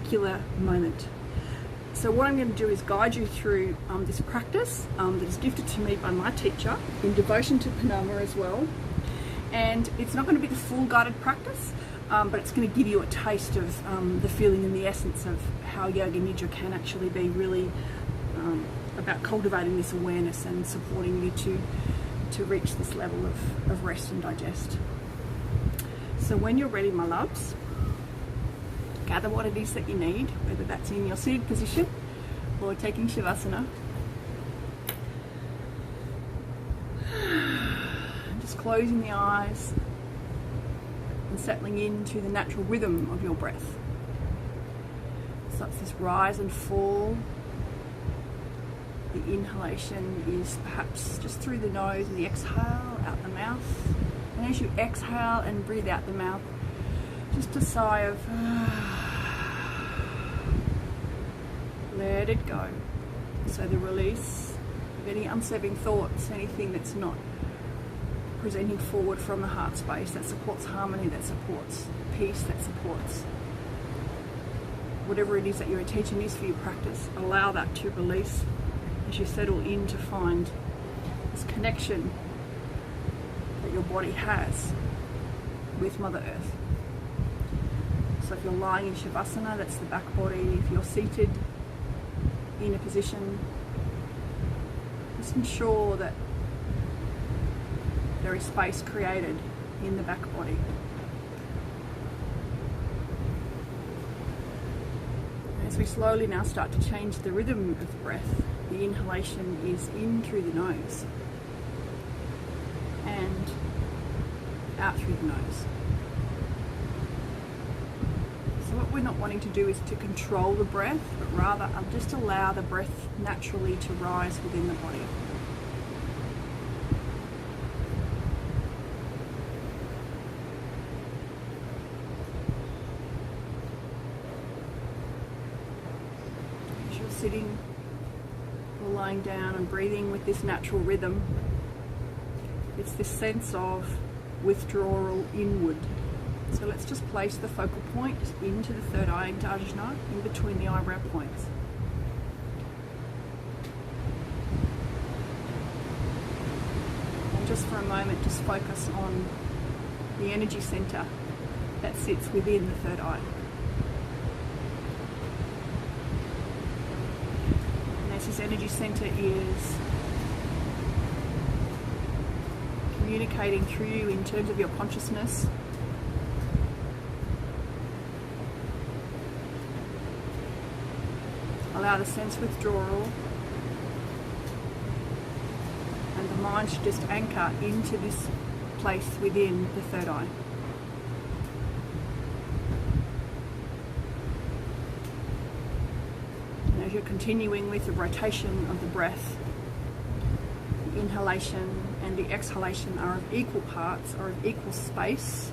particular moment. So what I'm going to do is guide you through this practice that is gifted to me by my teacher in devotion to Panama as well. And it's not going to be the full guided practice, but it's going to give you a taste of the feeling and the essence of how Yoga Nidra can actually be really about cultivating this awareness and supporting you to reach this level of rest and digest. So when you're ready, my loves, gather what it is that you need, whether that's in your seated position or taking Shavasana. Just closing the eyes and settling into the natural rhythm of your breath. So it's this rise and fall. The inhalation is perhaps just through the nose, and the exhale out the mouth. And as you exhale and breathe out the mouth, just a sigh of let it go. So the release of any unserving thoughts, anything that's not presenting forward from the heart space, that supports harmony, that supports peace, that supports whatever it is that your intention is for your practice. Allow that to release as you settle in to find this connection that your body has with Mother Earth. So if you're lying in Shavasana, that's the back body. If you're seated in a position, just ensure that there is space created in the back body. As we slowly now start to change the rhythm of the breath, the inhalation is in through the nose and out through the nose. What we're not wanting to do is to control the breath, but rather just allow the breath naturally to rise within the body. As you're sitting or lying down and breathing with this natural rhythm, it's this sense of withdrawal inward. So let's just place the focal point just into the third eye, into Ajna, in between the eyebrow points. And just for a moment, just focus on the energy center that sits within the third eye. And as this energy center is communicating through you in terms of your consciousness, allow the sense withdrawal, and the mind should just anchor into this place within the third eye. And as you're continuing with the rotation of the breath, the inhalation and the exhalation are of equal parts, are of equal space.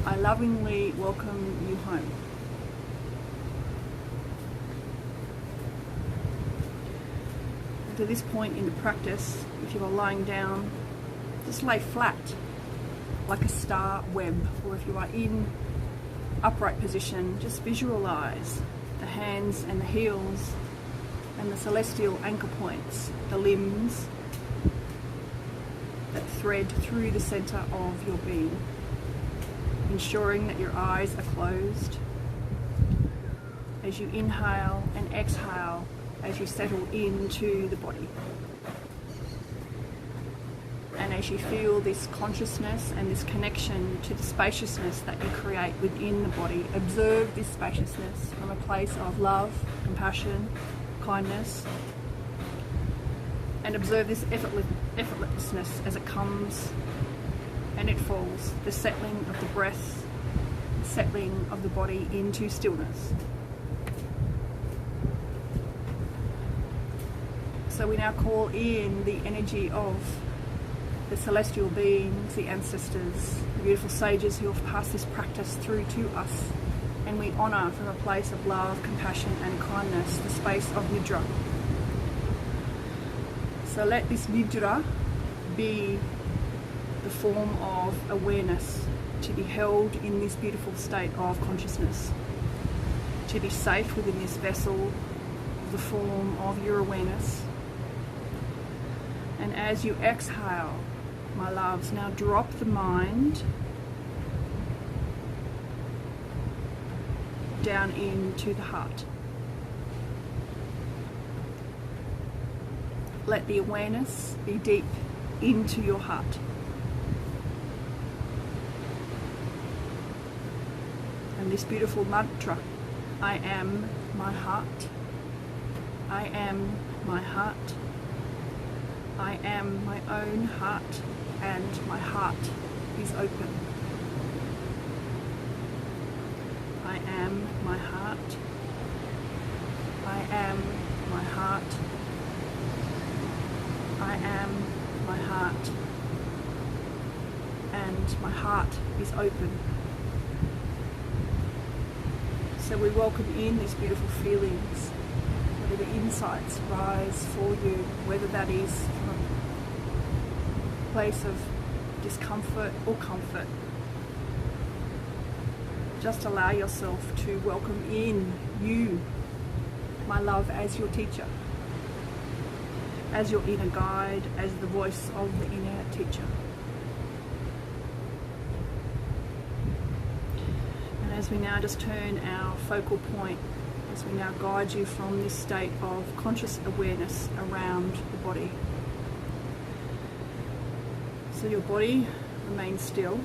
I lovingly welcome you home. And to this point in the practice, if you are lying down, just lay flat like a star web, or if you are in upright position, just visualize the hands and the heels and the celestial anchor points, the limbs that thread through the center of your being. Ensuring that your eyes are closed as you inhale and exhale as you settle into the body. And as you feel this consciousness and this connection to the spaciousness that you create within the body, observe this spaciousness from a place of love, compassion, kindness, and observe this effortlessness as it comes and it falls, the settling of the breath, the settling of the body into stillness. So we now call in the energy of the celestial beings, the ancestors, the beautiful sages who have passed this practice through to us, and we honour from a place of love, compassion and kindness the space of Nidra. So let this Nidra be the form of awareness, to be held in this beautiful state of consciousness, to be safe within this vessel, the form of your awareness. And as you exhale, my loves, now drop the mind down into the heart. Let the awareness be deep into your heart. And this beautiful mantra, I am my heart. I am my heart. I am my own heart, and my heart is open. I am my heart. I am my heart. I am my heart, and my heart is open. So we welcome in these beautiful feelings, whatever insights rise for you, whether that is from a place of discomfort or comfort. Just allow yourself to welcome in you, my love, as your teacher, as your inner guide, as the voice of the inner teacher. And as we now just turn our focal point, as we now guide you from this state of conscious awareness around the body. So your body remains still,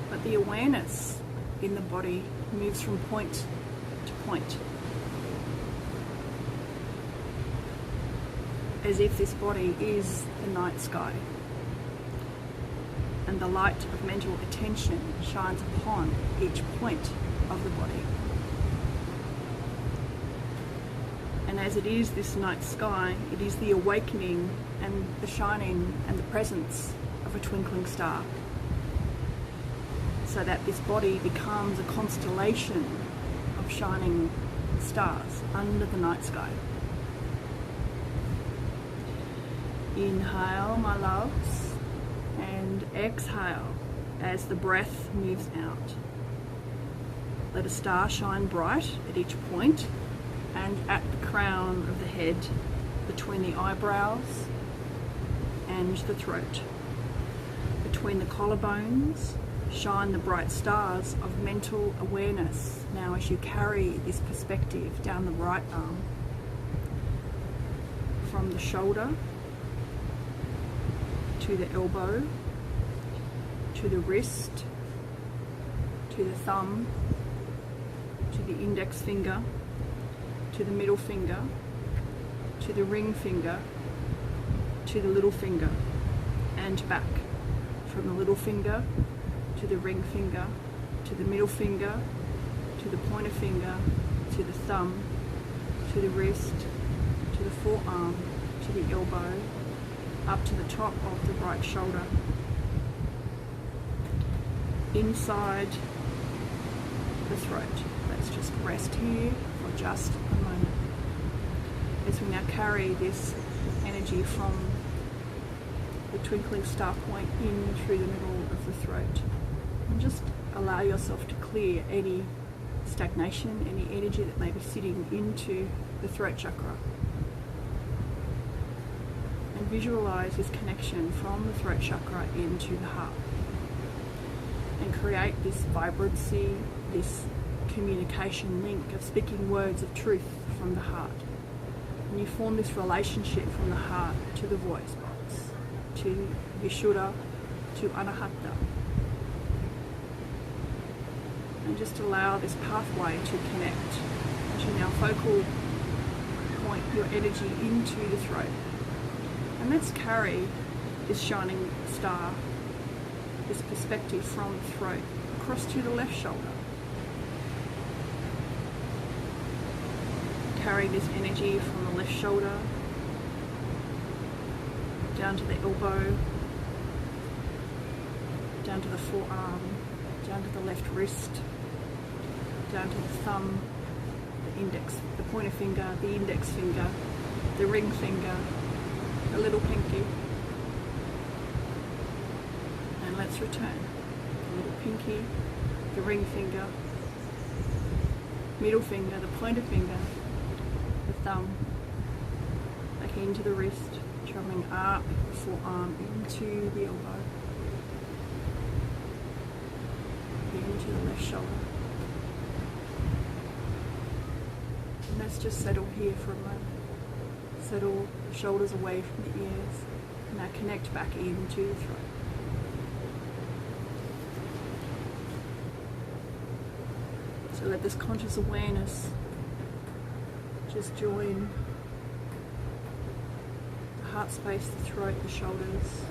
but the awareness in the body moves from point to point, as if this body is the night sky, and the light of mental attention shines upon each point of the body. And as it is this night sky, it is the awakening and the shining and the presence of a twinkling star, so that this body becomes a constellation of shining stars under the night sky. Inhale, my loves, and exhale as the breath moves out. Let a star shine bright at each point and at the crown of the head, between the eyebrows and the throat. Between the collarbones, shine the bright stars of mental awareness now as you carry this perspective down the right arm, from the shoulder to the elbow, to the wrist, to the thumb, to the index finger, to the middle finger, to the ring finger, to the little finger, and back. From the little finger to the ring finger, to the middle finger, to the pointer finger, to the thumb, to the wrist, to the forearm, to the elbow, up to the top of the right shoulder. Inside the throat. Let's just rest here for just a moment, as we now carry this energy from the twinkling star point in through the middle of the throat. And just allow yourself to clear any stagnation, any energy that may be sitting into the throat chakra. And visualize this connection from the throat chakra into the heart. And create this vibrancy, this communication link of speaking words of truth from the heart. And you form this relationship from the heart to the voice box, to Vishuddha, to Anahata. And just allow this pathway to connect as you now focal point your energy into the throat. And let's carry this shining star, this perspective from the throat across to the left shoulder. Carry this energy from the left shoulder down to the elbow, down to the forearm, down to the left wrist, down to the thumb, the index, the pointer finger, the index finger, the ring finger, the little pinky, let's return. The little pinky, the ring finger, middle finger, the pointer finger, the thumb, back into the wrist, travelling up the forearm into the elbow, into the left shoulder. And let's just settle here for a moment. Settle the shoulders away from the ears. Now connect back into the throat. So let this conscious awareness just join the heart space, the throat, the shoulders,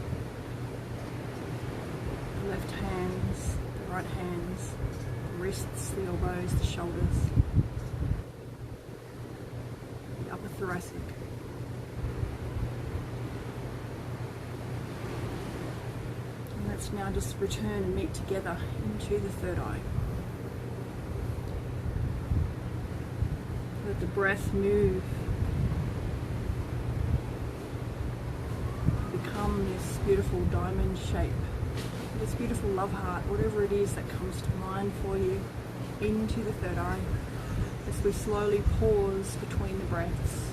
the left hands, the right hands, the wrists, the elbows, the shoulders, the upper thoracic. And let's now just return and meet together into the third eye. Let the breath move, become this beautiful diamond shape, this beautiful love heart, whatever it is that comes to mind for you, into the third eye as we slowly pause between the breaths.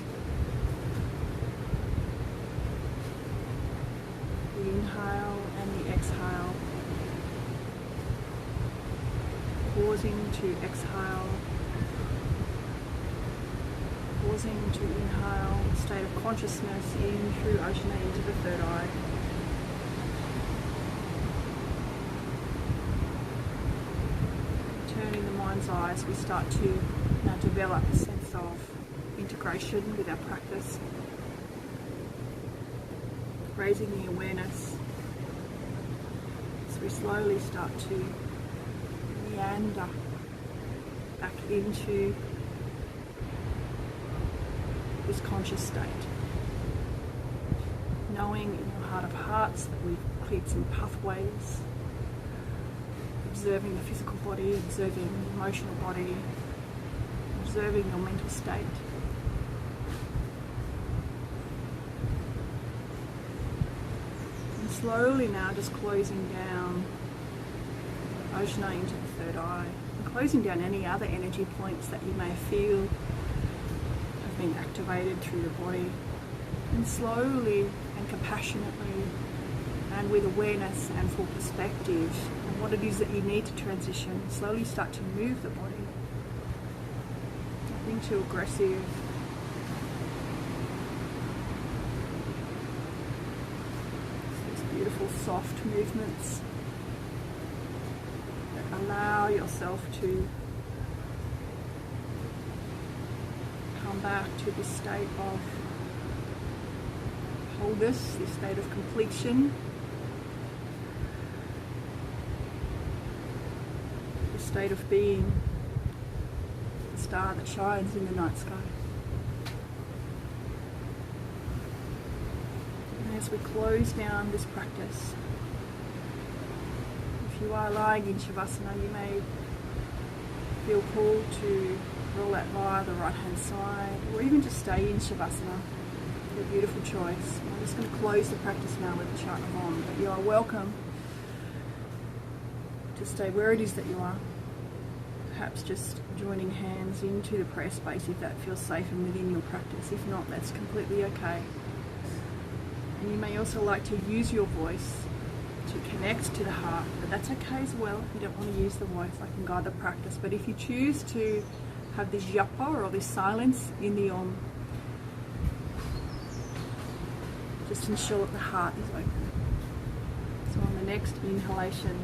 The inhale and the exhale, pausing to exhale, pausing to inhale, a state of consciousness in through Ajna into the third eye. Turning the mind's eye as we start to now develop a sense of integration with our practice. Raising the awareness as we slowly start to meander back into this conscious state, knowing in your heart of hearts that we've cleared some pathways, observing the physical body, observing the emotional body, observing your mental state. And slowly now just closing down Ajna into the third eye, and closing down any other energy points that you may feel being activated through the body, and slowly and compassionately and with awareness and full perspective on what it is that you need to transition, slowly start to move the body. Nothing too aggressive. These beautiful soft movements that allow yourself to back to this state of wholeness, this state of completion, this state of being the star that shines in the night sky. And as we close down this practice, if you are lying in Shavasana, you may feel called to roll out via the right hand side, or even just stay in Shavasana. Your beautiful choice. I'm just going to close the practice now with the chant of Om, but you are welcome to stay where it is that you are. Perhaps just joining hands into the prayer space if that feels safe and within your practice. If not, that's completely okay. And you may also like to use your voice to connect to the heart, but that's okay as well. If you don't want to use the voice, I can guide the practice. But if you choose to have this japa or this silence in the Om, just ensure that the heart is open. So on the next inhalation,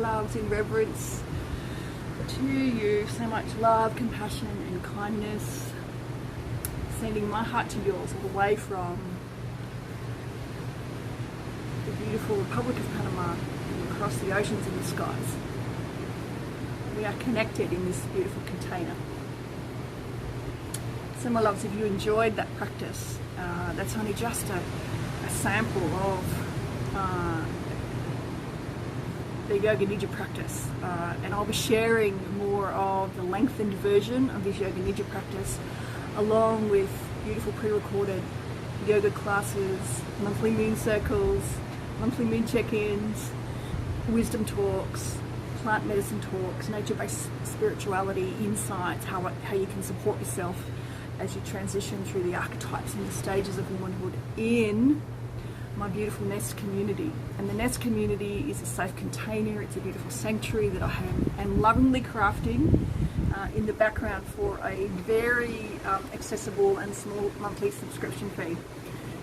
loves, in reverence to you. So much love, compassion and kindness. Sending my heart to yours all the way from the beautiful Republic of Panama and across the oceans and the skies. We are connected in this beautiful container. So my loves, if you enjoyed that practice, that's only just a sample of the Yoga Nidra practice, and I'll be sharing more of the lengthened version of this Yoga Nidra practice, along with beautiful pre-recorded yoga classes, monthly moon circles, monthly moon check-ins, wisdom talks, plant medicine talks, nature-based spirituality insights, how you can support yourself as you transition through the archetypes and the stages of womanhood in my beautiful Nest community. And the Nest community is a safe container. It's a beautiful sanctuary that I am lovingly crafting in the background for a very accessible and small monthly subscription fee.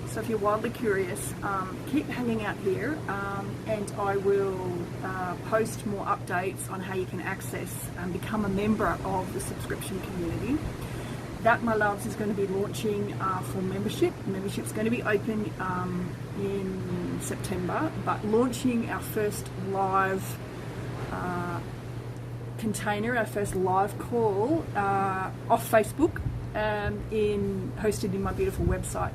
So if you're wildly curious, keep hanging out here, and I will post more updates on how you can access and become a member of the subscription community. That, my loves, is going to be launching for membership. Membership's going to be open in September, but launching our first live container, our first live call off Facebook, hosted in my beautiful website,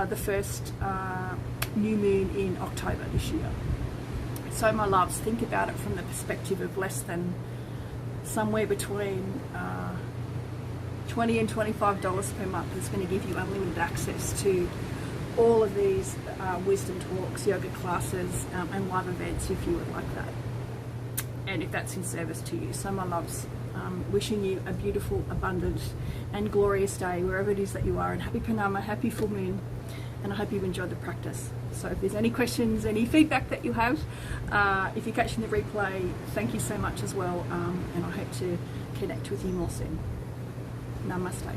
the first new moon in October this year. So my loves, think about it from the perspective of less than somewhere between $20 and $25 per month is going to give you unlimited access to all of these wisdom talks, yoga classes, and live events if you would like that, and if that's in service to you. So my loves, wishing you a beautiful, abundant and glorious day wherever it is that you are, and happy Panama, happy full moon, and I hope you've enjoyed the practice. So if there's any questions, any feedback that you have, if you're catching the replay, thank you so much as well, and I hope to connect with you more soon. Namaste.